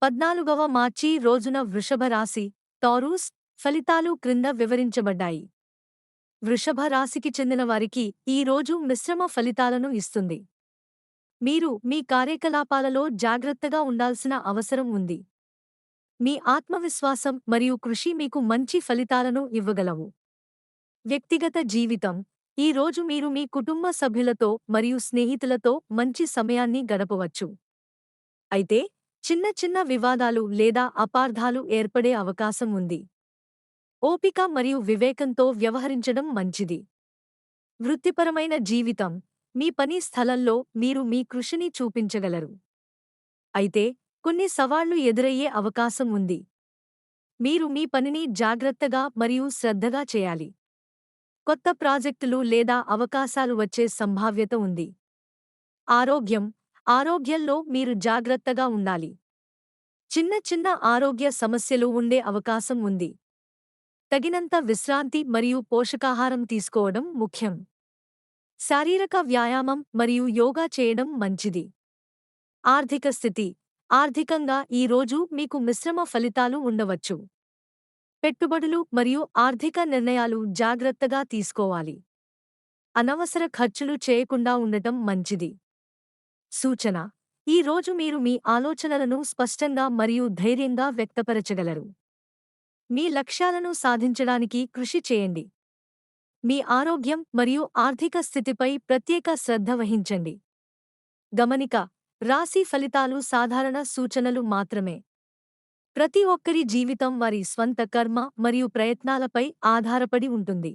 14వ మార్చి రోజున వృషభ రాశి టారూస్ ఫలితాలు క్రింద వివరించబడ్డాయి. వృషభ రాశికి చెందిన వారికి ఈ రోజు మిశ్రమ ఫలితాలను ఇస్తుంది. మీరు మీ కార్యకలాపాలలో జాగ్రత్తగా ఉండాల్సిన అవసరం ఉంది. మీ ఆత్మవిశ్వాసం మరియు కృషి మీకు మంచి ఫలితాలను ఇవ్వగలవు. వ్యక్తిగత జీవితం ఈ రోజు మీరు మీ కుటుంబ సభ్యులతో మరియు స్నేహితులతో మంచి సమయాన్ని గడపవచ్చు. అయితే చిన్న చిన్న వివాదాలు లేదా అపార్థాలు ఏర్పడే అవకాశం ఉంది. ఓపిక మరియు వివేకంతో వ్యవహరించడం మంచిది. వృత్తిపరమైన జీవితం మీ పని స్థలంలో మీరు మీ కృషిని చూపించగలరు. అయితే కొన్ని సవాళ్లు ఎదురయ్యే అవకాశం ఉంది. మీరు మీ పనిని జాగ్రత్తగా మరియు శ్రద్ధగా చేయాలి. కొత్త ప్రాజెక్టులు లేదా అవకాశాలు వచ్చే సంభావ్యత ఉంది. ఆరోగ్యంలో మీరు జాగ్రత్తగా ఉండాలి. చిన్న చిన్న ఆరోగ్య సమస్యలు ఉండే అవకాశం ఉంది. తగినంత విశ్రాంతి మరియు పోషకాహారం తీసుకోవడం ముఖ్యం. శారీరక వ్యాయామం మరియు యోగా చేయడం మంచిది. ఆర్థిక స్థితి ఆర్థికంగా ఈ రోజు మీకు మిశ్రమ ఫలితాలు ఉండవచ్చు. పెట్టుబడులు మరియు ఆర్థిక నిర్ణయాలు జాగ్రత్తగా తీసుకోవాలి. అనవసర ఖర్చులు చేయకుండా ఉండటం మంచిది. సూచన: ఈ రోజు మీరు మీ ఆలోచనలను స్పష్టంగా మరియు ధైర్యంగా వ్యక్తపరచగలరు. మీ లక్ష్యాలను సాధించడానికి కృషి చేయండి. మీ ఆరోగ్యం మరియు ఆర్థిక స్థితిపై ప్రత్యేక శ్రద్ధ వహించండి. గమనిక: రాశి ఫలితాలు సాధారణ సూచనలు మాత్రమే. ప్రతి ఒక్కరి జీవితం వారి స్వంత కర్మ మరియు ప్రయత్నాలపై ఆధారపడి ఉంటుంది.